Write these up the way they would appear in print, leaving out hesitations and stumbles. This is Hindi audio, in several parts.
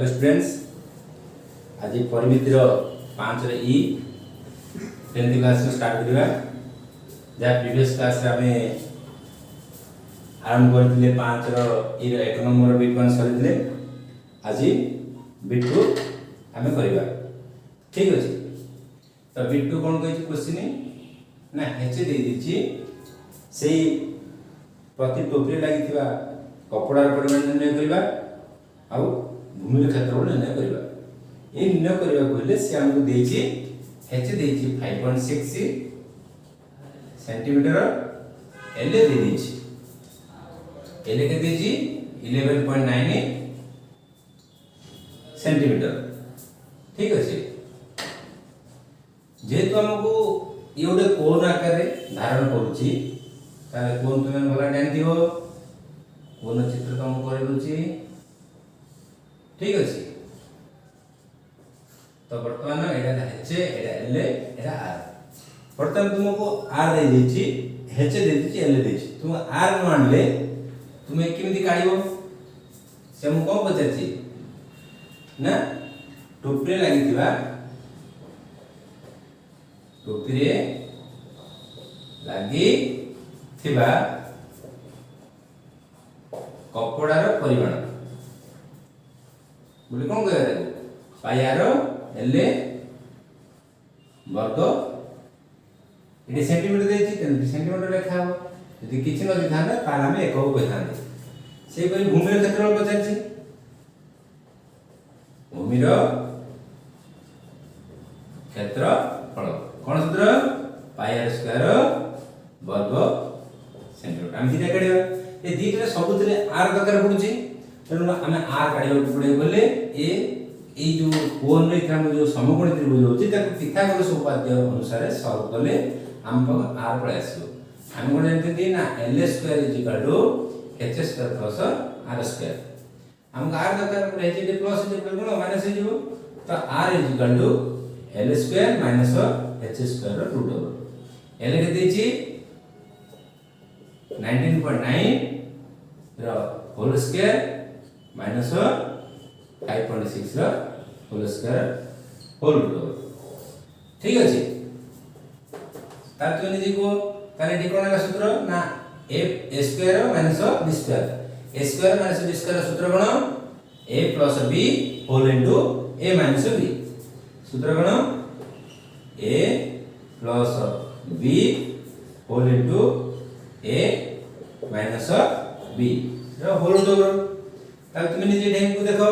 हेलो स्टूडेंट्स, आज परिमितिर 5 रे ई 10th क्लास में स्टार्ट करिवा। जहाँ प्रीवियस क्लास रे आमे आरंभ करथिले 5 रो ई रो 1 नंबर बिट 1 सरिथिले। आज बिट 2 आमे करिवा, ठीक अछि। तो बिट 2 कोन कहछि क्वेश्चन ना हेचे दे दिछि सेही प्रति टोपरी लागिथिबा कपड़ा परिमाण निर्णय करिवा आउ भूमि क्षेत्रफल निर्णय करिवा। ये निर्णय करिवा कहले से हमको देछि हेचे देछि 5.6 सेंटीमीटर, एल दे देछि एल के देछि 11.98 सेंटीमीटर, ठीक अछि। जेहेतु हमको ये गोटे कोन आकार धारण करूछि ताले कोन तुमे भला जानि दियो, कोन चित्र तुम कर दोछि, ठीक अछि। तो वर्तमान एटा हेचे एटा एल एटा आर। वर्तमान तुमको आर दे देछि, हेचे दे देछि, एल देछि। तुम आर मानले तुमे केमिति काढिबो से हम कोन पचाछि ना टोपरे लागिथिबा टोपरे लागि थिबा कपड़ार परिमाण बोले कोन कहबा ताको पाई आर एल वर्ग इडी सेंटीमीटर देछि त सेंटीमीटर लेखा हो। यदि किछि न दिथाना ताला में एकक कहथांते से परि भूमिर क्षेत्रफल पचाछि। भूमिर क्षेत्रफल कोन सूत्र पाई आर स्क्वायर वर्ग सेंटीमीटर। हम दिटा काढिबा ए दिटा सबुतरे आर दरकार पडुछि, तेनु हमें आर काढिबा पड़े बोले ए जो कोन रे हम जो समकोणी त्रिभुज होछि ताको पिथागोरस उपाध्याय अनुसार सॉल्व करले हम पर आर पड़े आसीबो। हम कोन जानते ना L square is equal to H square plus R square. हम आर दरकार पड़े H plus is equal to minus हो जिवो, तो R is equal to L square minus H square root over L के देछि 19.9 रो होल स्क्वायर माइनस 5.6 रो whole square whole root over, ठीक अछि। तार तो निजे को ताने डिकोणा सूत्र ना a square minus b square. a square minus b square सूत्र कोन a plus b whole into a minus b। सूत्र कोन a plus b whole into a minus b रो होल रूट ओवर। तार तुम निजे ढेम को देखो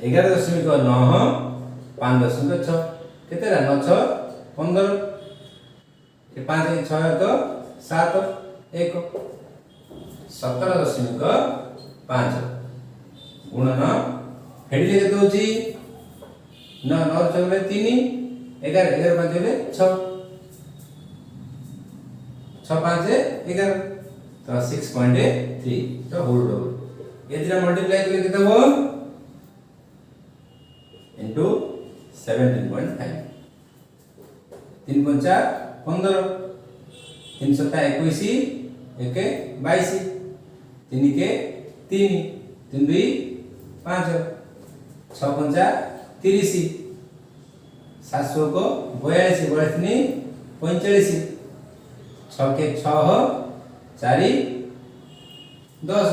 11.9 5.6 केते रा 9 6 15 ये 5 6 1 7 1 17.5 गुणन हेडले केते होची 9 9 चले 3 11 11 5 चले 6 6 5 11 तो 6.3 तो होल ओवर। ये दिना मल्टीप्लाई करके केते हो into 17.5 3 5 15 3 7 21 1 22 3 के 3 3 2 5 6 5 30 7 को 42 42 45 6 के 6 4 10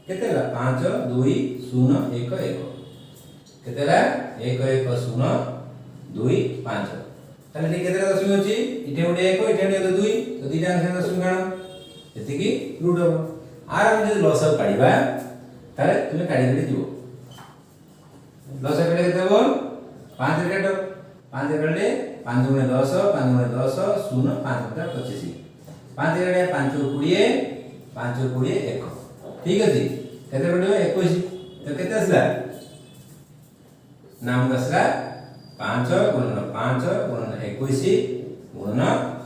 केतेला 5 2 0 1 1 केतेला 1 1 0 2 5 ताले ठीक केतेला दशमी होची इठे उडे 1 इठे उडे 2 तो दीटा अंक दशमी गण जति की रूट ओवर आर हम जे लसअ काढिबा ताले तुमे काढि काढि दियो लसअ काढे केते हो 5 रे काटो 5 काढले 5 गुणे 10 5 गुणे 10 0 5 गुणे 25 5 रे 5 20 5 20 1 ठीक अछि। केते पडियो 21 तो केते आसला नाम दसरा 5 गुणन 5 गुणन 21 गुणन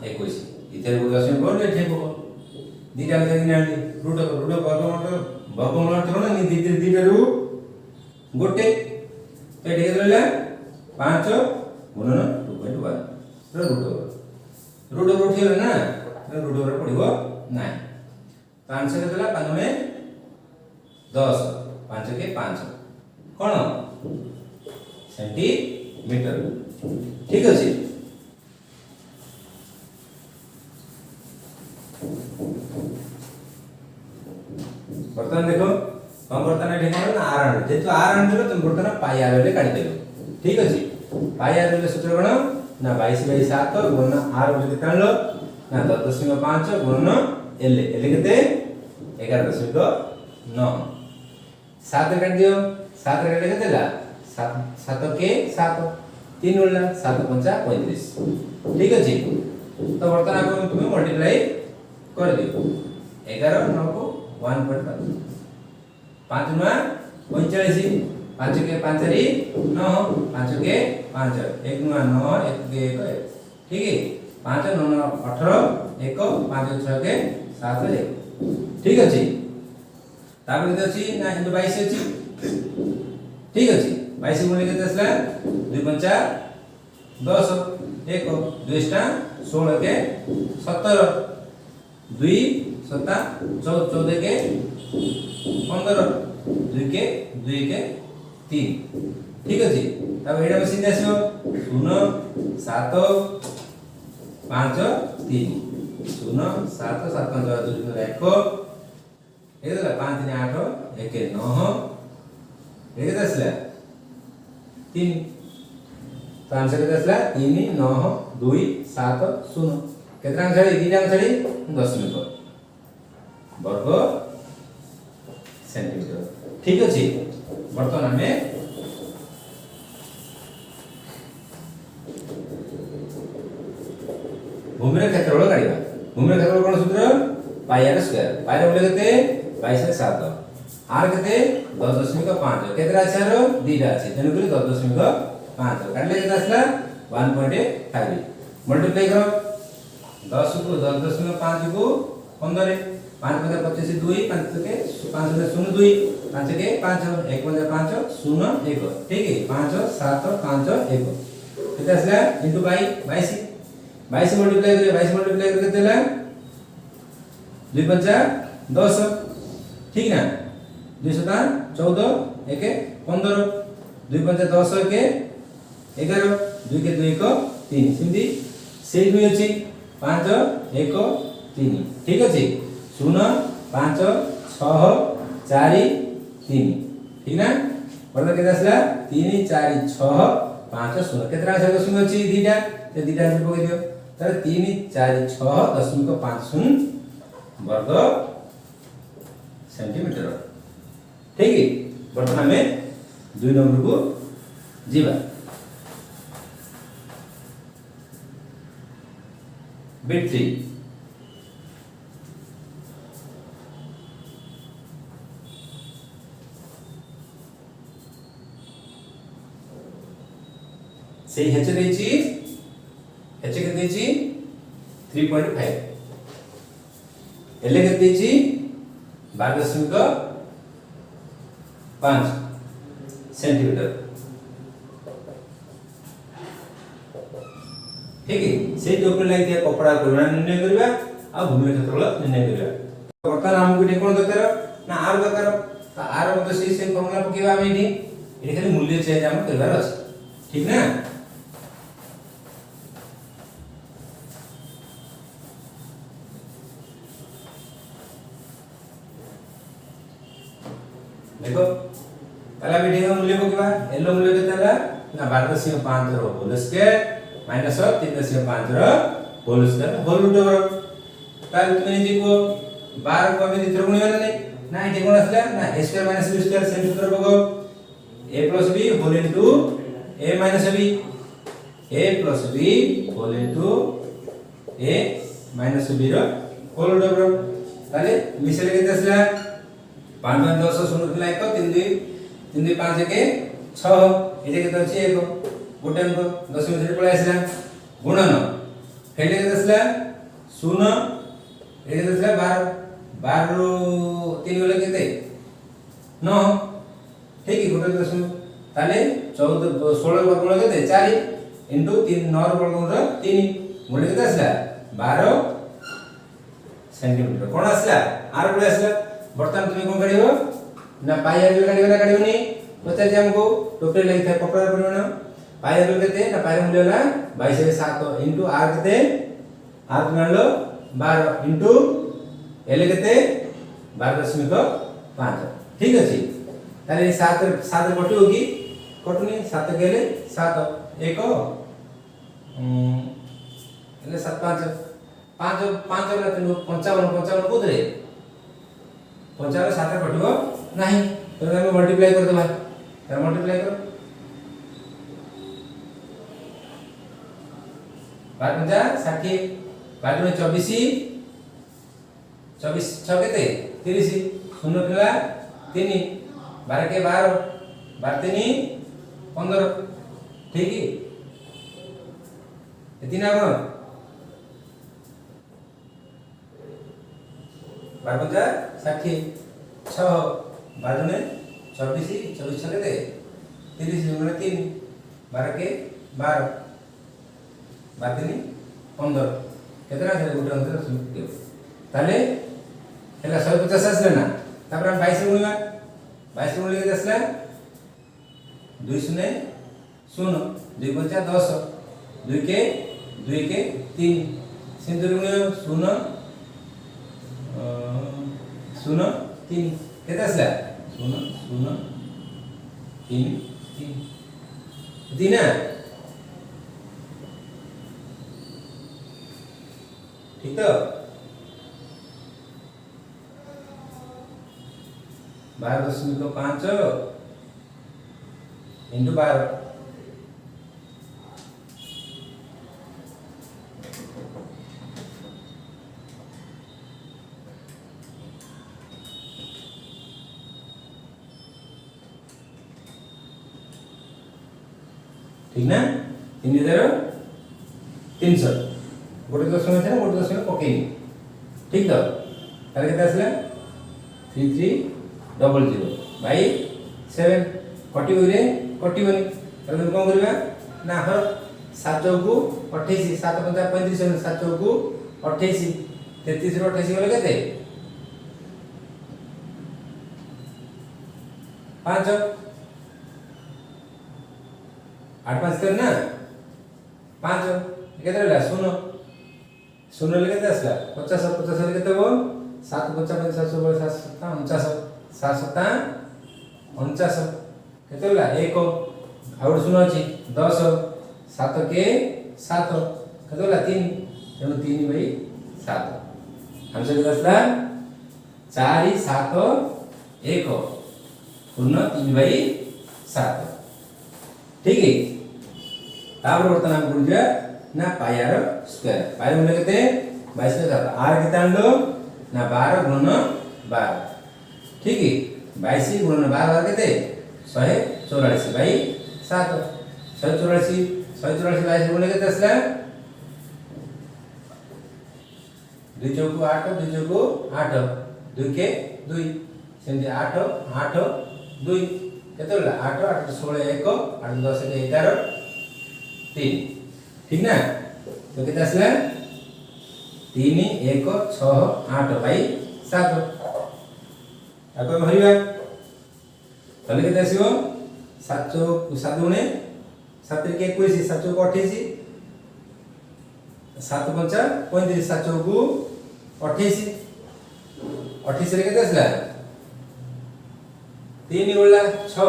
21 इधर को दशमी बोल ले ठीक हो दीटा में देखिना रूट वर्गमूल करो नि दीटा रू गोटे तो ठीक रहला 5 गुणन 2.1 रूट ओवर ठीक है ना रूट ओवर पड़िबो नाही 5 केतला 5 में 10 5 के 5 कौन सेंटीमीटर ठीक अछि। बर्तमान देखो हम बर्तमान एठी कोन ना आर हंड्रेड जेतु आर हंड्रेड तुम बर्तमान पाई आर ले काढी देलो ठीक अछि। पाई आर ले सूत्र कोन ना 22/7 गुणन आर बोले केते आनलो ना 10.5 गुणन एल एल केते 11.9 7 काट दियो 7 काट केते देला 7 के 7 3 उरला 7 5 35 ठीक अछि। तो बर्तमान को तुम मल्टीप्लाई कर दियो 11 9 को 1.5 5 9 45 5 के 5 री 9 5 के 5 1 9 9 1 के 1 ठीक है 5 9 9 18 1 5 6 के 7 1 ठीक अछि। तापर केते अछि ना 22 अछि ठीक अछि 22 गुणे केते असला 2 5 10 1 2 16 के 17 2 7 14 के 15 2 के 3 ठीक अछि। तब एडा मशीन आसीओ 0 7 5 3 0 7 7 5 2 1 एदला 5 3 8 1 9 एके दसला 3 तो आंसर केते असला 3 9 2 7 0 केतना छड़ी दीटा छड़ी 10 मीटर वर्ग सेंटीमीटर ठीक अछि। वर्तमान हमें भूमिर क्षेत्रफल काढिबा भूमिर क्षेत्रफल कोन सूत्र पाई आर स्क्वायर पाई रे बोले केते 22/7 आर केते 10.5 केतरा अछि आरो दीटा अछि तेनु करी 10.5 काढले केते असला 1.5 मल्टीप्लाई करो 10 को 10.5 को 15 5 5 25 2 5 के 5 0 2 5 के 5 1 5 0 1 ठीक है 5 7 5 1 केते असला इनटू बाई 22 22 मल्टीप्लाई करे केते ला 2 5 10 ठीक ना 2 7 14 1 15 2 5 10 के 11 2 के 2 1 3 सिंधी से 2 अछि 5 1 3 ठीक अछि 0 5 6 4 3 ठीक ना बरदा केते असला 3 4 6 5 0 केतरा छै दशमिक अछि दीटा ते दीटा से पके दियो तर 3 4 6 दशमिक 50 वर्ग सेंटीमीटर ठीक है। वर्तमान में 2 नंबर को जीवा बिट 3 से हेच देछि हेच के देछि 3.5 एल के देछि 12.5 सेंटीमीटर ठीक है से जो ऊपर लाइन दिया कपड़ा परिमाण निर्णय करबा आ भूमि क्षेत्रफल निर्णय करबा। वर्तमान हमको एठी कोन दरकार ना आर दरकार तो आर मते सेम फार्मूला पकेबा हम एठी खाली मूल्य चेंज हम करबार अछि ठीक ना। देखो पहला मीटिंग का मूल्य पकेबा एलो मूल्य केते हला ना 12.5 रो होल स्क्वायर माइनस 3.5 रो whole square whole root over ताल तुमने देखो 12 को हमें इधर गुणिबा नहीं ना एठी कोन असला ना a square minus b square same सूत्र पको a plus b whole into a minus b a plus b whole into a minus b रो होल रूट ओवर ताले मिसले केते असला 5 5 10 0 1 3 2 5 के 6 एजे के अछि 1 गोटे अंक 10 में पळे आसला गुणन हेले के दसला 0 एजे दसला 12 रो 3 वाला केते 9 ठीक है गोटे 10 ताले 14 16 वर्ग केते 4 इनटू 3 9 वर्ग 3 गुणे केते आसला 12 सेंटीमीटर कोन आसला आर गुणे आसला। बर्तमान तुम कोन करियो ना पाई आर काढिबा ना काढिबनी पचार हमको टोपरे लगी था कपड़ा परिमाण पाई आर केते ना पाई मूल्य होला 22/7 इनटू आर केते आर परिमाण लो 12 इनटू एल केते 12.5 ठीक अछि ताले 7 7 कटियो की कटुनी 7 गेले 7 1 एले 7 5 5 5 ला 55 55 कोदरे 55 7 कटियो नहीं तो हम मल्टीप्लाई कर देबा तर मल्टीप्लाई करो 12 60 12 24 24 6 केते 30 शून्य पिला 3 12 के 12 12 3 15 ठीक है इतना कौन 12 60 6 12 ने 24 24 छके दे 30 गुणे 3 12 के 12 12 3 15 केतना है गुटे अंतर सुन ताले हेला 150 आसले ना तापर हम 22 गुणिबा 22 गुणिले केते आसला 2 शून्य 0 2 5 10 2 के 3 सिंदूर गुणे 0 0 3 केते आसला 0 0 3 3 दिना ठीक तो 12.5 इंटू 12 ठीक ना 3,300 गोटे दशमिक था गोटे दशमिक पकई ठीक तो ताले केते आसला 3300 बाई 7 कटिबो रे कटिबोनी ताले कोन करबा ना हर 7 को 28 7 5 35 7 को 28 33 रो 28 गले केते 5 8 5 करना 5 केते रहला 0 0 ले केते आसला 50 50 ले केते हो 7 55 700 7 7 49 केते होला 1 आउट 0 अछि 10 7 के 7 केते होला 3 तेनु 3/7 आंसर केते आसला 4 7 1 पूर्ण 3/7 ठीक है तापर बर्तन हम बुझिया ना पाई आर स्क्वायर पाई मूल्य केते 22/7 आर केते आनलो ना 12 गुणन 12 ठीक है 22 गुणन 12 केते 144 बाई 7 144 22 गुणन केते आसला 2 चौको 8 2 चौको 8 2 के 2 सेंति 8 8 2 केते होला 8 8 16 1 8 10 के 11 3 ठीक ना तो केते आसला 3 1 6 8 बाई 7 आको भरिबा तले केते आसीबो 7 7 गुणे 7 के 21 7 को 28 7 5 35 7 को 28 28 रे केते आसला 3 बोलला 6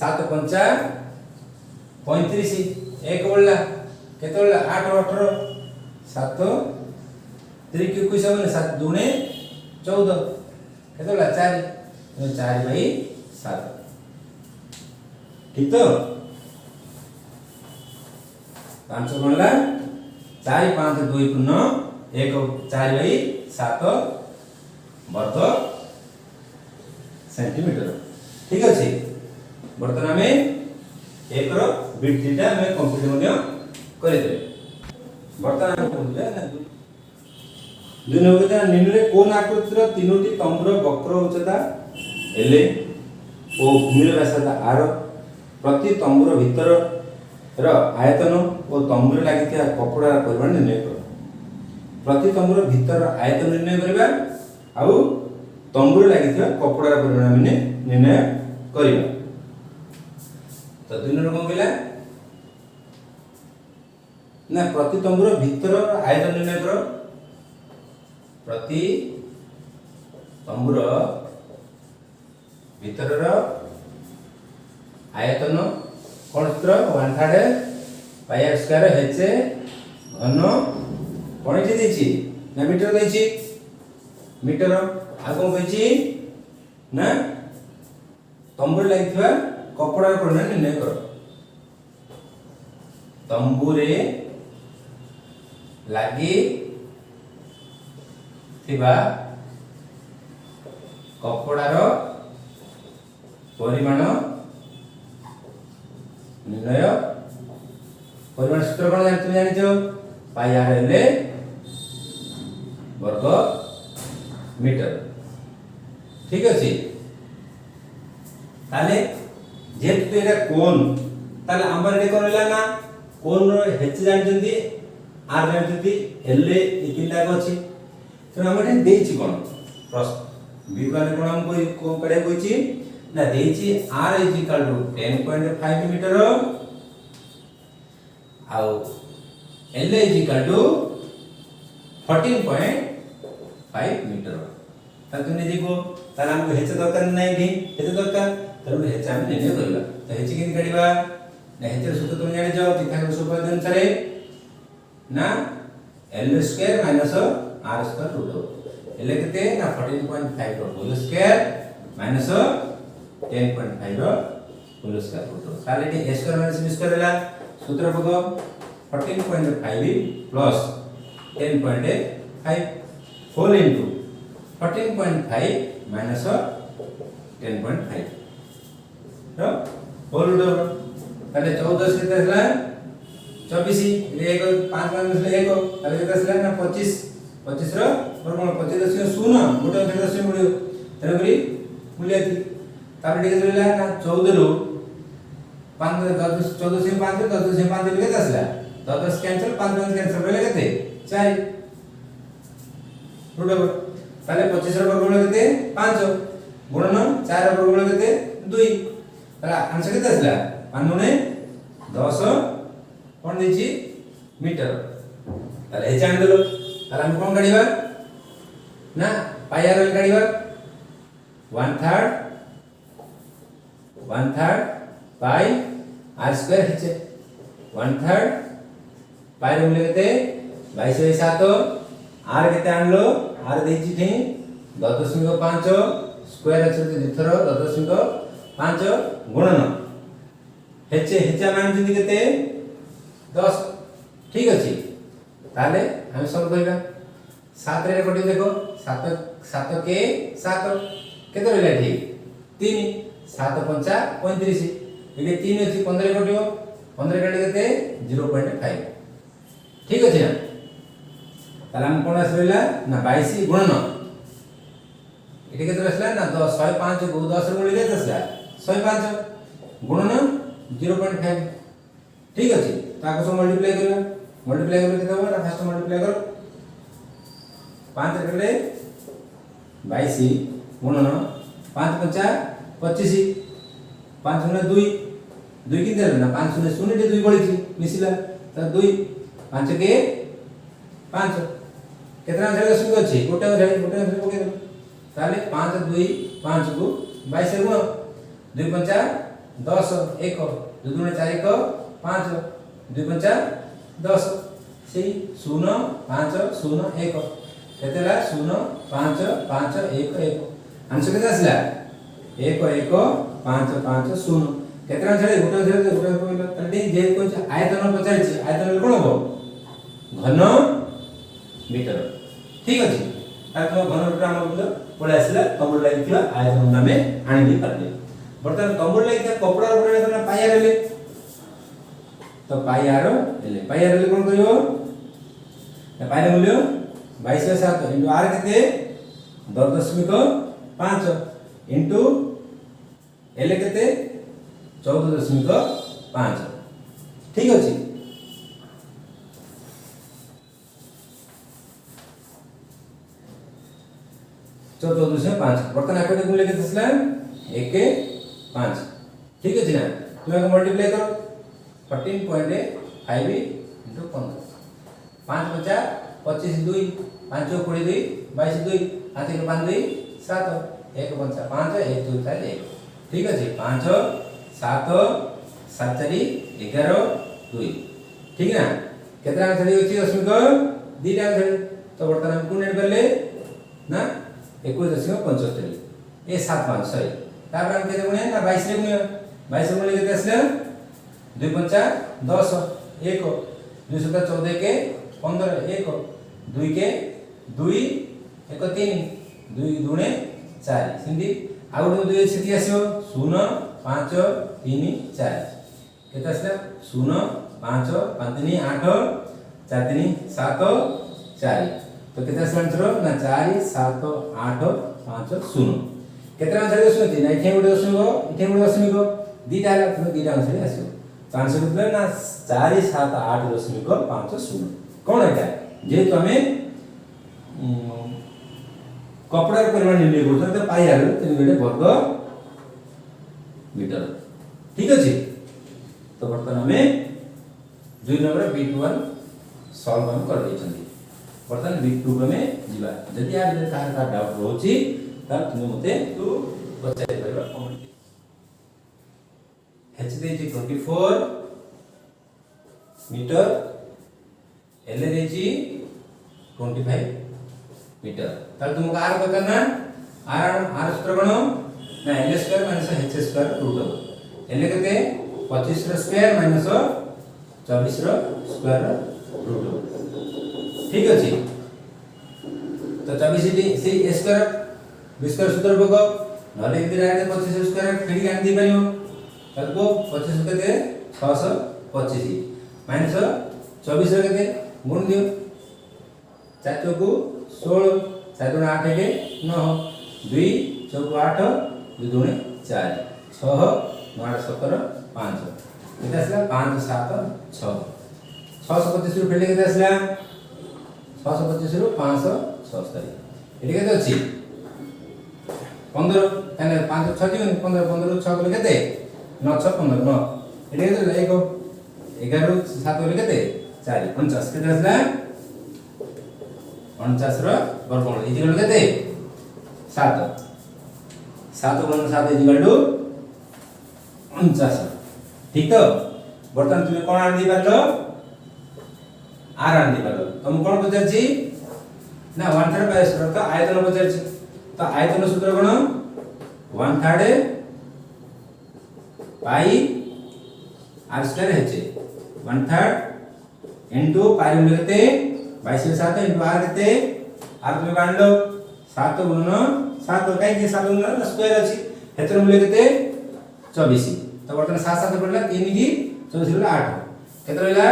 7 5 35 1 बोलला केते बोलला 8 18 7 3 के 21 माने 7 दुने 14 केते बोलला 4 4/7 ठीक तो 5 बोलला 4 5 2 पूर्ण 1 4/7 वर्ग सेंटीमीटर ठीक अछि वर्तमान में एक रो बिट थीटा में कंप्यूटर मध्य करे दे वर्तमान में बुझा ना दुई नंबर निम्न कोन आकृतिर तीनोटी तंबुर वक्र उच्चता एल ओ भूमिर व्यासता आर प्रति तंबुर भीतर र आयतन और तंबुर लागिथिया कपड़ा परिमाण निर्णय करो प्रति तंबुर भीतर आयतन निर्णय करबा आउ तंबुरे लागिथिबा कपड़ार परिमाण आमे निर्णय करिबा। तो 2 नंबर कोन कहला ना प्रति तंबुर भीतर आयतन निर्णय करो। प्रति तंबुर भीतर आयतन कोन सूत्र 1/3 पाई आर स्क्वायर h घन कोन इति देछि ना मीटर देछि मीटर आ कोन कहछि ना तंबुरे लागिथिबा कपड़ार परिमाण निर्णय करो। तंबुरे लागि थिबा कपड़ार परिमाण निर्णय परिमाण सूत्र कोन तुम जानिछो पाई आर एल वर्ग मीटर। ठीक अछि ताले जेतु एटा कोन ताले आंबर रे करला ना कोन रो h जानिछन्ती r जानिछन्ती l ए तीनटा अछि। तो हम एटा देछि कोन प्रश्न विज्ञान कोन हम को करे होइछि ना देछि r = 10.5 मीटर आउ l = 14.5 मीटर। ता तुने देखो ताला हमको h दरकार नै दी h दरकार तरुण h हम निर्णय करला। तो h केन काढिबा ना h र सूत्र तुम जानि जाओ तीर्थागत सूत्र अनुसार ना l square minus r square root l केते ना 14.5 रो होल स्क्वायर माइनस 10.5 रो होल स्क्वायर रूट ताले टी a square minus b square होला सूत्र पको 14.5 प्लस 10.5 होल इनटू 14.5 माइनस 10.5 रो होल रूट ताले 14 केते हला 24 रे 1 5 माइनस 1 ताले केते हला ना 25 25 रो वर्गमूल 25.0 गोटे दशमिक मिलियो तेरे करी मूल्य थी तापर ठीक रहला ना 14 रो 5 10 14 से 5 10 से 5 केते आसला 10 कैंसिल 5 कैंसिल रहले केते 4 रूट ओवर ताले 25 रो वर्गमूल केते 5 गुणन 4 रो वर्गमूल केते 2 ताला आंसर केते आसला 5 गुणे 10 कोन देछि मीटर। ताले हे जान देलो ताले हम कोन काढिबा ना पाई आर एल काढिबा 1/3 पाई आर स्क्वायर हेचे 1/3 पाई रो मूल्य केते 22/7 आर केते आनलो आर देछि थी 10.5 स्क्वायर अछि दिथर 10.5 गुणन हेचे हेचा मान जदी केते 10। ठीक अछि ताले हम सब कहिबा 7 रे कटि देखो 7 7 के 7 केते रहला ठीक 3 7 5 35 एडी 3 अछि 15 कटियो 15 काटी केते 0.5। ठीक अछि ना ताले हम कोन आसला ना 22 गुणन एडी केते आसला ना 10 105 को 10 रे गुणिले आसला 105 गुणन 0.5। ठीक अछि ताको सब मल्टीप्लाई करबा मल्टीप्लाई करले केते होबा ना फर्स्ट मल्टीप्लाई करो 5 रे 22 गुणन 5 5 25 5 गुणे 2 2 कि देला ना 5 गुणे 0 टे 2 बळिछि मिसिला त 2 5 के 5 केतना झाले सुग अछि गोटे झाले पके दे ताले 5 2 5 को 22 गुण 2 5 10 1 2 गुणे 4 1 5 2 5 10 सेही 0 5 0 1 केतेला 0 5 5 1 1 आंसर केते आसला 1 1 5 5 0 केतना छळे गोटे कहलो तंडी जे कोछ आयतन पचाइछि आयतन कोन हो घन मीटर। ठीक अछि आ तो घन मीटर हम बोल पळे आसला तंबुर लागिथिला आयतन नामे आनि पारले बर्तन तंबुर लागिथा कपड़ा रे तो पाई आर ले तो पाई आर ले कोन करियो ना पाई मूल्य 22/7 इनटू आर केते 10.5 इनटू एल केते 14.5। ठीक अछि 14.5 बर्तन आके गुण लेके दसला 1 के 5 ठीक अछि ना तुम को मल्टीप्लाई करो 14.5 into 15 5 बचा 25 2 5 22 22 2 5 के 5 2 7 1 बचा 5 1 2 4 1 ठीक अछि 5 7 7 4 11 2 ठीक ना केतना छड़ी अछि दशमिक दीटा छड़ी तो बर्तन हम गुण करले ना 21.75 ए 75 सॉरी तापर हम केते गुणे ना 22 रे गुणे 22 रे गुणे केते आसले 2 5 10 1 2 7 14 के 15 1 2 के 2 1 3 2 दुणे 4 सिंधी आउ 2 सेठी आसीओ 0 5 3 4 केते आसले 0 5 5 3 8 4 3 7 4 तो केते आंसर ना 4 7 8 5 0 केते आंसर सुनती ना इथे गुडे दशमिक दीटा हला तो दीटा आंसर आसीओ तो आंसर मतलब ना 4 7 8 दशमिक 5 0 कोन एटा जे तो हमें कपड़ा परिमाण निर्णय करछन तो पाई आलो 3 गोटे वर्ग मीटर ठीक अछि तो वर्तमान हमें 2 नंबर B21 सॉल्व हम कर दैछन वर्तमान B2 में जीवा जदि आ बिना का डाउट रोची त तुम मते तू बचाई परबा कमेंट h देजी 24 मीटर l देजी 25 मीटर त तुमको आर बताना आर सूत्र कोन ना l square - h square root l केते 25 रो स्क्वायर माइनस 24 रो स्क्वायर रूट ठीक अछि तो 24 से स्क्वायर b स्क्वायर सूत्र बगो नले इधर आके 25 स्क्वायर फेडी गान दी परियो तको 25 केते 625 माइनस 24 रे केते गुण दियो 4 चौको 16 4 गुण 8 के 9 2 चौको 8 2 गुण 4 6 9 17 5 केते आसला 5 7 6 625 रो फेडी केते आसला 625 रो 577 एठी केते अछि 15 एने 5 6 दियो 15 15 रो 6 को केते 9 6 15 9 एठी केते 1 11 रो 7 को केते 4 49 केते आसला 49 रो वर्गमूल इक्वल केते 7 7 गुणन 7 इक्वल टू 49 ठीक तो बर्तन तुम कोन आन दी पालो आर आन दी पालो तुम कोन पचार छी ना 1/3 पाई स्क्वायर तो आयतन पचार छी तो आयतन सूत्र कोन 1/3 पाई आर स्क्वायर है 1/3 इनटू पाई में केते 22 से 7 इनटू आर केते आर तुम काढ लो 7 गुणन 7 काई के 7 गुणन स्क्वायर अछि हेतर मूल्य केते 24 तो बर्तन 7 7 पड़ला 3 की 24 रे 8 केते रहला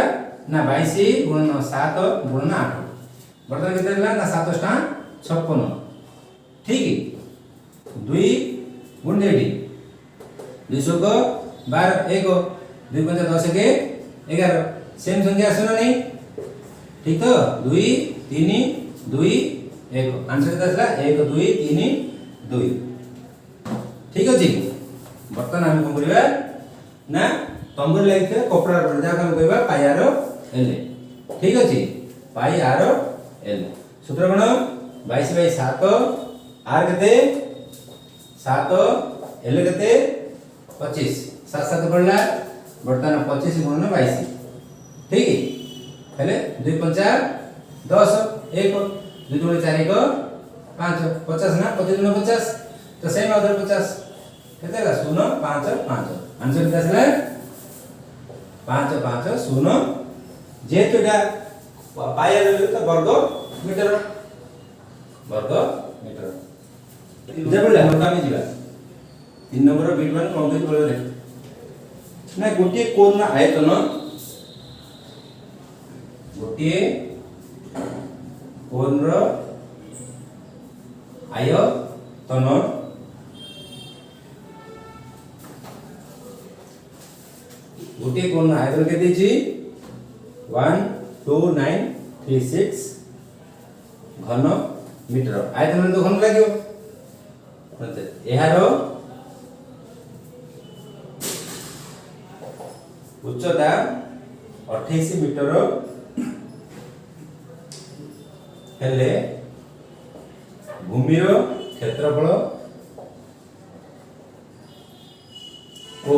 ना 22 गुणन 7 गुणन 8 बर्तन केते रहला ना 7 टा 56 ठीक 2 गुण 80 200 को 12 1 2 5 10 के 11 सेम संख्या आसो नहीं ठीक तो 2 3 2 1 आंसर केते आसला 1 2 3 2 ठीक अछि बर्तन हम कोन करबा ना तंबर लागिथे कपड़ा रजा हम कहबा पाई आर एल ठीक अछि पाई आर एल सूत्र कोन 22/7 आर केते 7 एल केते 25 7 7 पड़ला बर्तन 25 गुणन 22 ठीक हेले 2 5 10 1 2 2 4 1 5 50 ना 25 गुण 50 तो सेम अदर 50 केते ला 0 5 5 आंसर केते आसले 5 5 0 जेतुडा पायर तो वर्ग मीटर जबले हम कामी जीवा 3 नंबर B1 कंप्लीट बोले ना गोटे कोण आयतन गोटे कोण रो आयतन गोटे कोण आयतन केते छी 12936 घन मीटर आयतन तो घन लागियो एहार उच्चता 28 मीटर हेले भूमिर क्षेत्रफल ओ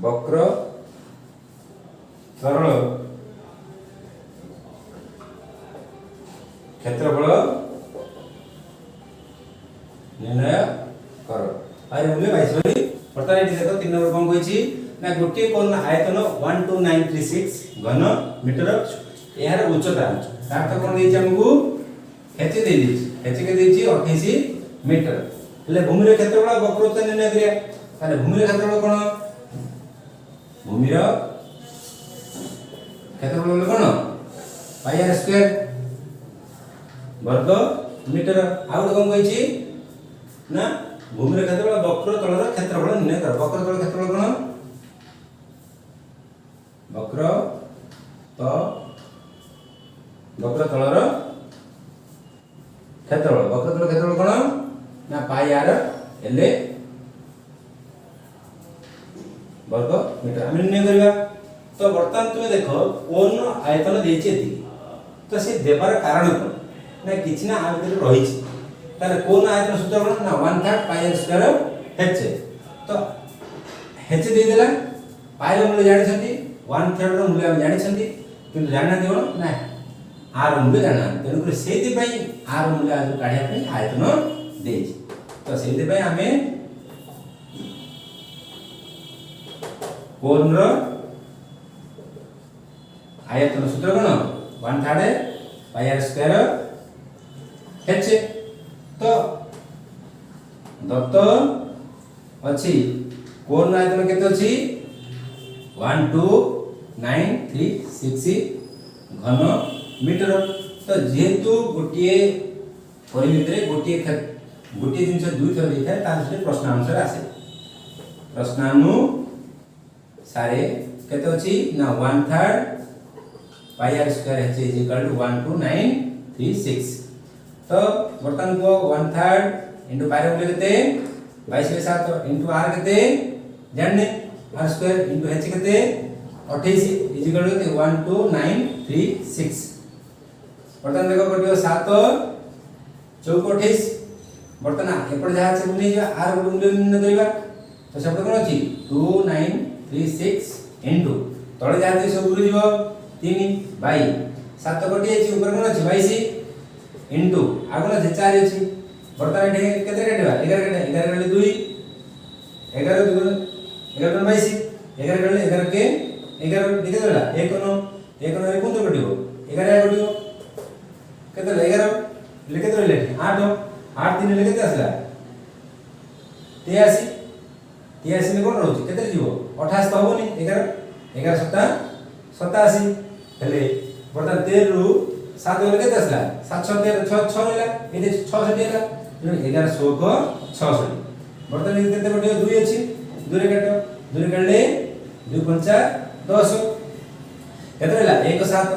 वक्र सरल क्षेत्रफल निर्णय कर। आइ मूल्य 22 बर्तमान ये देखो 3 नंबर कौन कहिछि ना गोटे कोण आयतन 12936 घन मीटर यार उच्चता अर्थ कोन देछि हमकु एच दे देछि एच के देछि 28 मीटर हेले भूमिर क्षेत्रफल वक्रता निर्णय करिया ताले भूमिर क्षेत्रफल कोन भूमिर क्षेत्रफल कोन पाई आर स्क्वायर वर्ग मीटर आउ कोन कहिछि ना भूमिर क्षेत्रफल वक्र तलर क्षेत्रफल निर्णय कर। वक्र तल क्षेत्रफल कोन वक्र तलर क्षेत्रफल कोन ना पाई आर एल वर्ग मीटर हम निर्णय करबा। तो वर्तमान तुम देखो कोन आयतन देछि एति तो से देबार कारण कोन ना किछि ना आ भीतर रहिछि ताले कोन आयतन सूत्र कोन ना 1/3 पाई आर स्क्वायर एच तो एच दे देला पाई रो मूल्य जानि छथि 1/3 रो मूल्य हम जानि छथि किंतु जानि दियो ना आर मूल्य जाना तेनु कर सेति पई आर मूल्य आज काढिया पई आयतन देछि तो सेति पई हमें कोन रो आयतन सूत्र कोन 1/3 पाई आर स्क्वायर एच तो दत्त अछि कोन आयतन केते अछि 12936 घन मीटर तो जेहेतु गोटिए परिमिति रे गोटिए जिंस दुई थर देई थाए तार से प्रश्न आंसर आसे प्रश्नानु सारे केते अछि ना 1/3 pi R square H is equal to 12936 तो वर्तमान को 1/3 इनटू पाई रो केते 22/7 इनटू आर केते जानने आर स्क्वायर इनटू एच केते 28 इज इक्वल टू 12936 वर्तमान देखो कटियो 7 चौक 28 वर्तमान एपड़ जहा से बुनी जा आर मूल्य निर्णय करबा तो शब्द कोन अछि 2936 इनटू तळे जाते सब बुली जीवो 3 बाई 7 कटि अछि ऊपर कोन अछि 22 इनटू आगोना जे 4 अछि वर्तमान एठे केते काटबा 11 काटे 11 2 11 2 11 22 11 गले 11 के 11 लिखे देला 1 नो 1 नो कोन तो कटिबो 11 कटिबो केते 11 लिखे देले 8 8 3 लिखे दे आसला 83 83 में कोन रहउची केते जीवो 28 तो होबनी 11 11 7 87 हेले वर्तमान 13 रु 7 गले केते आसला 7 6 13 6 6 रहला एते 66 हैला 11 16 66 वर्तमान केते कटियो 2 अछि 2 रे काटो 2 रे काटले 2 5 10 केते रहला 1 7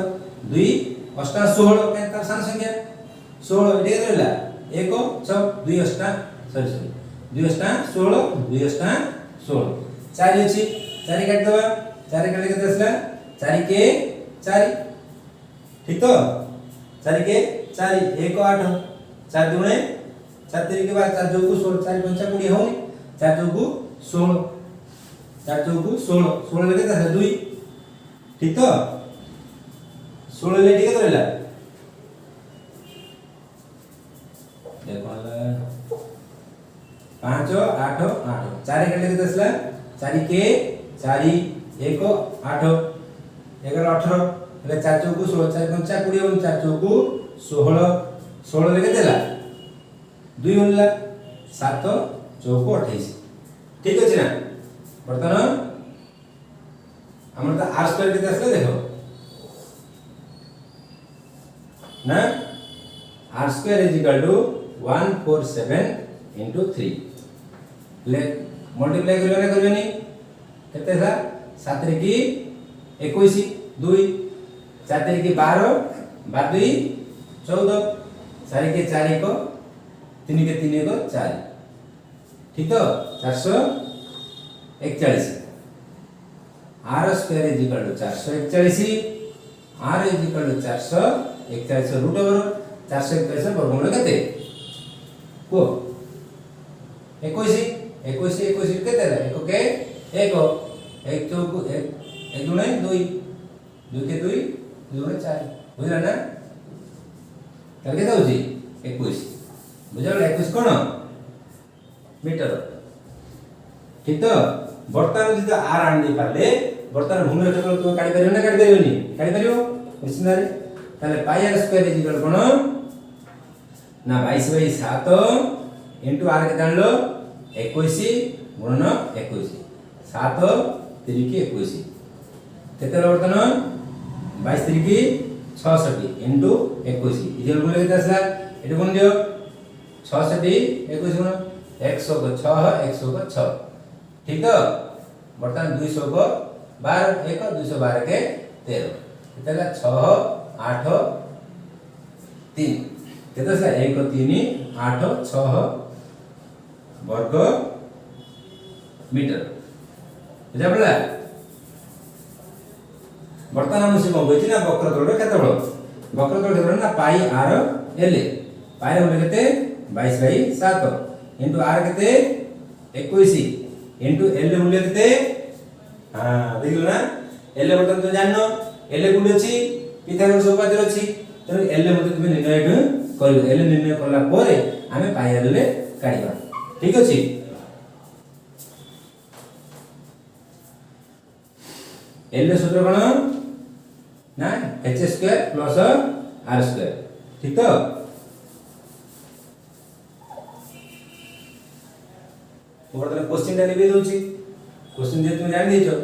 2 8 16 के तार सान संख्या 16 एटे केते रहला 1 6 2 8 सॉरी 2 8 16 2 8 16 4 अछि 4 काट दबा 4 काटले केते आसला 4 के 4 ठीक तो 4 के 4 1 8 4 दुणे 4 3 के बाद 4 जोगु 16 4 5 20 होनी 4 जोगु 16 4 जोगु 16 16 लेके था 2 ठीक तो 16 ले ठीक तो रहला देखो 5 8 8 4 के लेके दसला 4 के 4 1 8 11 18 ले 4 जोगु 16 4 5 20 होनी 4 जोगु 16 16 लेके देला 2 होनला 7 चौको 28 ठीक अछि ना वर्तमान हमर त r स्क्वायर केते आसले देखो ना r square is equal to 147 into 3 ले मल्टीप्लाई करबे ना करबे नी केते था 7 रे की 21 2 4 रे की 12 12 2 14 4 के 4 1 तीन के तीन को 4 ठीक तो 441 r square is equal to 441 r is equal to 441 root over 441 वर्गमूल केते को 21 केते ला 1 के 1 चौक 1 गुणे 2 2 के 2 गुणे 4 बुझला ना तार केते होची 21 बुझला 21 कोन मीटर ठीक तो वर्तमान जदि आर आन दे पाले वर्तमान भूमि क्षेत्रफल तो काढी परियो ना काढी परियोनी काढी परियो निश्चित रे ताले पाई आर स्क्वायर इज इक्वल कोन ना 22/7 इनटू आर के जानलो 21 गुणन 21 7 3 की 21 केते वर्तमान 22 3 की 66 इनटू 21 इजल गुण केते आसला एटी गुण दियो 66 21 गुण 100 को 6 100 को 6 ठीक तो वर्तमान 200 को 12 1 212 के 13 केतेला 6 8 3 केतेला 1 3 8 6 वर्ग मीटर बुझा पड़ला वर्तमान हम से कहबै छी ना वक्रतुंड क्षेत्रफल वक्रतुंड क्षेत्रफल ना पाई आर एल पाई रे मूल्य केते 22/7 इनटू आर केते 21 इनटू एल मूल्य केते हां देखिलो ना एल वर्तमान तो जाननो एल गुण अछि पिथागोरस उपाधि अछि त एल मूल्य तुमे निर्णय करियो एल निर्णय करला परे आमे पाई आर ले काढिबा ठीक अछि एल सूत्र कोन ना h square plus r square ठीक तो वर्तमान क्वेश्चन टा लिबे दोची क्वेश्चन जे तुम जान देछो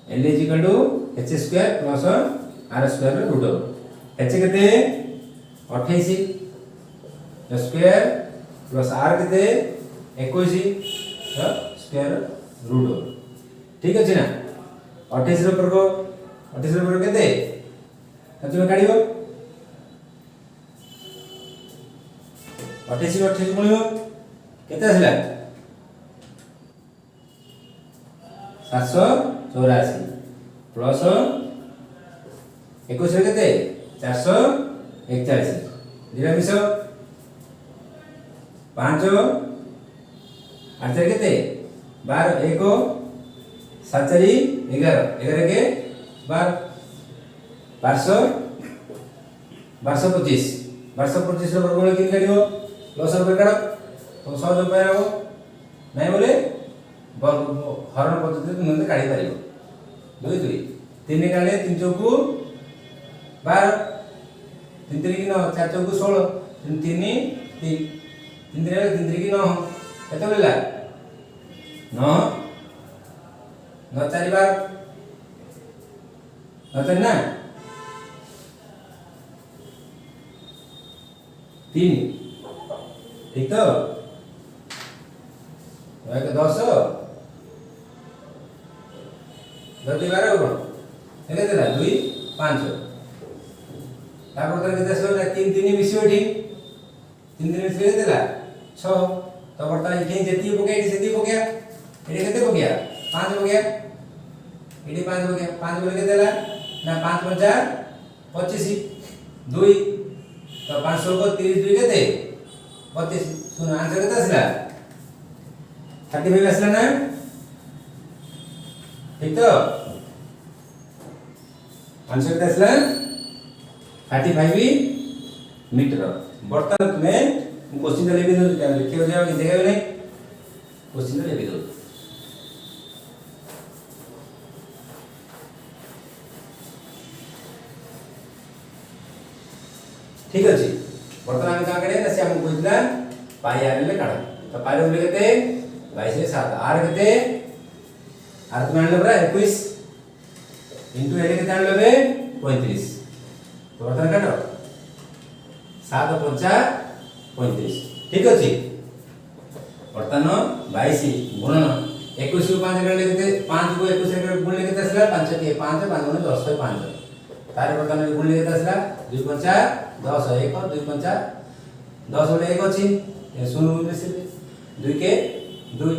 L is equal to h square plus r square root over h केते 28 स्क्वायर प्लस r केते 21 स्क्वायर रूट ओवर ठीक अछि ना 28 रो वर्ग केते तुम काढियो 28 गुणियो केते आसला 784 प्लस 21 रे केते 441 दिरा मिसो 5 8 केते 12 1 7 4 11 11 के 12 1225 1225 रो वर्गमूल किन काढियो लॉस ऑफ काढ तो सहज उपाय हो नाही बोले हरण पद्धति नंदे काढी परियो 2 2 3 काढले 3 चौकु 12 3 3 की 9 4 चौकु 16 3 3 3 3 की 9 केते बोलला 9 9 4 बार 9 4 ना 3 ठीक तो 10 10 12 कोन एले देला 2 5 तापर तर केते आसलो 3 3 मिसियो ठीक 3 3 मिसियो देला 6 तो वर्तमान एठी जेती पके एठी सेती पके एठी केते पके 5 पके एठी 5 पके 5 बोले केते देला ना 5 5 25 2 तो 500 को 30 2 केते 32 सुन आंसर केते आसला 35 आसला ना ठीक तो आंसर केते आसला 35 मीटर वर्तमान तुम्हें क्वेश्चन टा लेबे दो लिखियो जाओ कि देखाबे नै क्वेश्चन टा लेबे दो ठीक अछि वर्तमान हम का करे ना से हम कोइला पाई आर ले काढ तो पाई रे केते 22/7 आर केते आर तो मानले बरा 21 इनटू एल केते आनलबे 35 तो वर्तमान काढ 7 5 35 ठीक अछि वर्तमान 22 गुणन 21 को 5 काढले केते 5 को 21 रे गुणले केते आसला 5 के 5 5 गुणे 10 5 तार बर्तन गुणले केते आसला 2 पंचा 10 1 2 पंचा 10 बले 1 अछि ए 0 मिसिले 2 के 2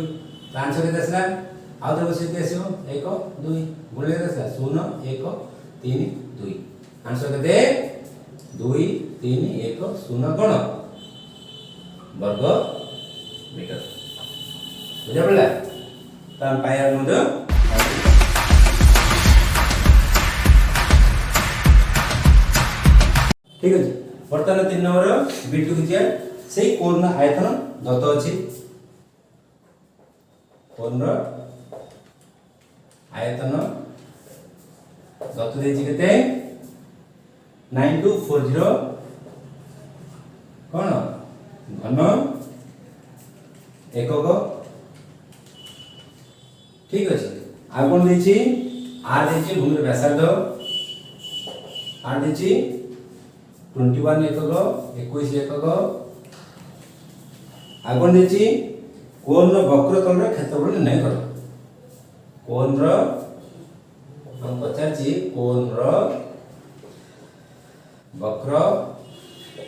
आंसर केते आसला आउ तो बसे केते आसीबो 1 2 गुणले केते आसला 0 1 3 2 आंसर केते 2 3 1 0 कोन वर्ग मीटर बुझा पड़ला ताम पायर मधे ठीक अछि वर्तमान 3 नंबर बिटू किया सेही कोण आयतन दत्त अछि कोण आयतन दत्त देछि केते 9240 कोन घन एकक ठीक अछि आ कोन देछि आर देछि भूमिर व्यासार्ध आर देछि 21 एकक 21 एकक आगोन देछि कोण वक्रतल रे क्षेत्रफल निर्णय कर कोण रो हम पचारछि कोण रो वक्र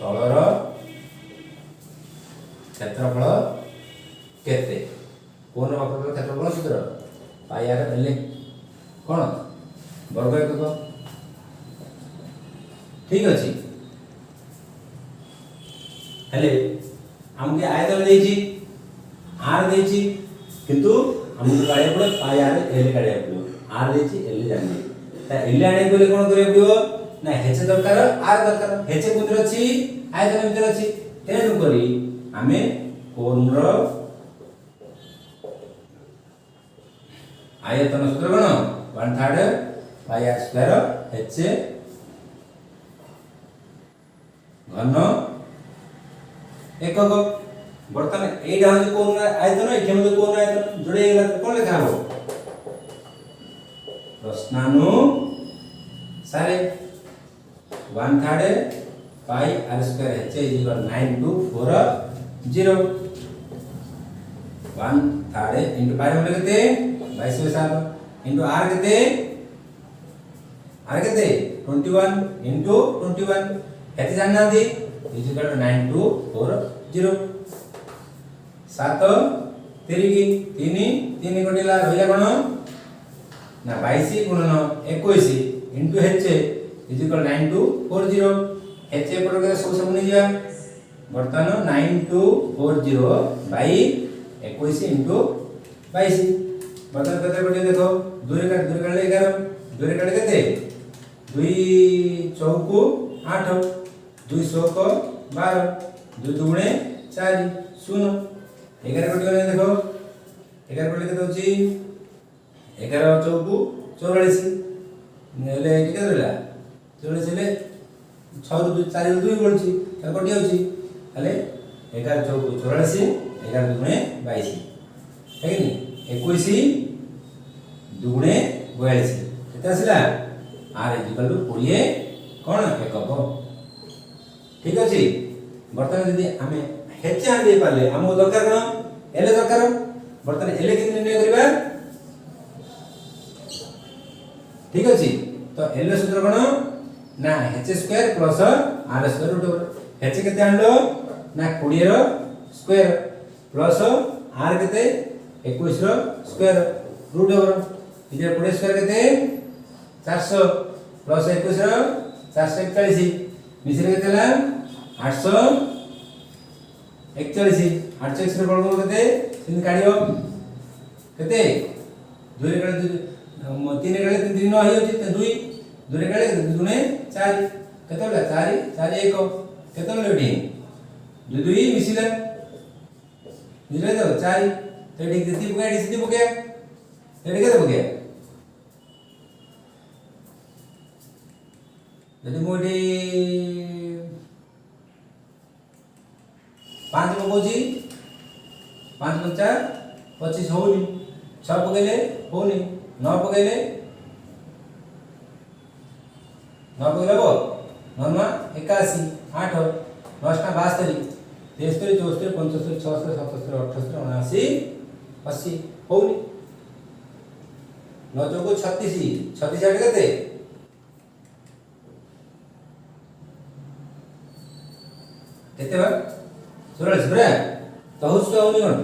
तलर क्षेत्रफल केते कोण वक्रतल क्षेत्रफल सूत्र पाई आर एल कोन वर्ग एकक ठीक अछि हेले हमके आयतन देछि आर देछि किंतु हमके काढे पड़े पाई आर एल काढे पड़ो आर देछि एल जानि त एल आणे बोले कोन करे पड़ो ना हेचे दरकार आर दरकार हेचे कोन अछि आयतन भीतर अछि तेनु करी हमें कोन रो आयतन सूत्र कोन 1/3 पाई आर स्क्वायर हेचे घन एकक बर्तमान एटा हो कोन आयतन एठे मते कोन आयतन जोड़े गेला कोन लिखा हो प्रश्नानु सारे 1/3 pi R square h is equal 9240 1/3 into pi बोले केते 22/7 into r केते 21 into 21 हेते जानना दी is equal to 9240 7 तिरिगी 3 कोटिला होइला कोन ना 22 गुणन 21 into h is equal to 9240 h पर के सब नहीं जा वर्तमान 9240 by 21 into 22 वर्तमान केते कोटि देखो 2 रे काट 11 2 रे काट केते 2 चौको 8 2 शोक 12 2 दुगुणे 4 0 11 कोटि गले देखो 11 कोटि केते होची 11 चौको 44 नेले केते रहला 44 ले 6 ରୁ 4 ରୁ 2 बोलची त कोटि होची हले 11 चौको 44 11 दुगुणे 22 है कि 21 दुगुणे 42 केते आसिला r इक्वल टू 20 कोन एकक ठीक अछि वर्तमान यदि हमें हेच आन दे पाले हमो दरकार कोन एले दरकार वर्तमान एले कि निर्णय करबा ठीक अछि तो एले सूत्र कोन ना h square plus r square root over h केते आनलो ना 20 रो स्क्वायर प्लस r केते 21 रो स्क्वायर रूट ओवर इजे 20 स्क्वायर केते 400 प्लस 21 रो 441 मिश्र केते ला 841 8x रे बळ केते सिन काढियो केते 2 रे काढे 3 रे काढे 3 न होई होती 2 2 रे काढे 2 गुणे 4 केते होला 4 4 1 केते होला एठी 2 2 मिसिला मिले तो 4 तेडी किती बुके एडी सिती बुके तेडी केते बुके यदि मोडी 5 पकोजी 5 पंचा 25 होनी 6 पकेले होनी 9 पकेले 9 पकेले बो 9 81 8 9 टा 72 73 74 75 76 77 78 79 80 होनी 9 चौको 36 36 आठ केते केते बा 44 बरा तो हुस तो होनी कोन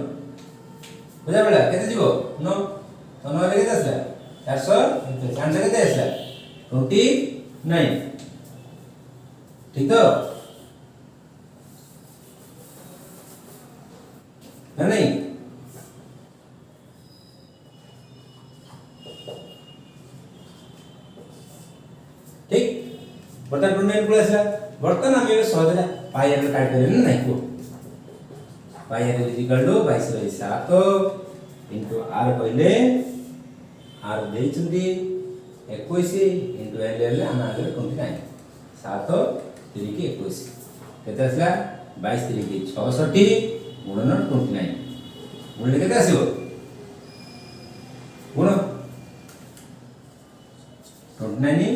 बुझा पड़ा केते जीवो 9 तो 9 रे केते आसला 400 आंसर केते आसला 29 ठीक तो ना नहीं ठीक बर्तन 29 पळे आसला बर्तन आम्ही ଏବେ ସହଜରେ ପାଇ ଆମେ କାଟି ପାରିଲେ ନାହିଁ को pi R is equal to 22/7 into R कहले आर देइचंदी 21 इनटू एल एल हम आगे 29 7 3 की 21 केते आसला 22 3 की 66 गुणन 29 गुणले केते आसीबो गुण 29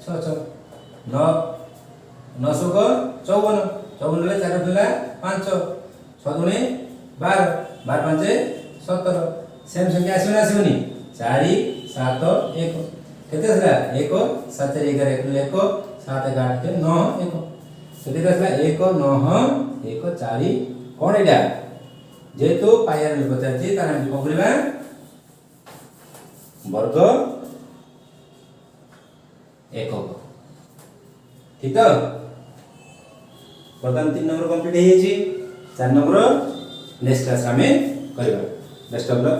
6 6 9 9 को 54 54 ले 4 दुला 5 6 दुने 12 12 5 17 सेम संख्या आसीबो ना आसीबोनी 4 7 1 केते आसला 1 7 11 1 7 8 9 1 केते आसला 1 9 1 4 कोन एटा जेतु पायर में बचाची तार हम को करबा वर्ग एकक ठीक तो प्रथम 3 नंबर कंप्लीट हे छी 4 नंबर नेक्स्ट क्लास में करबा बेस्ट ऑफ लक।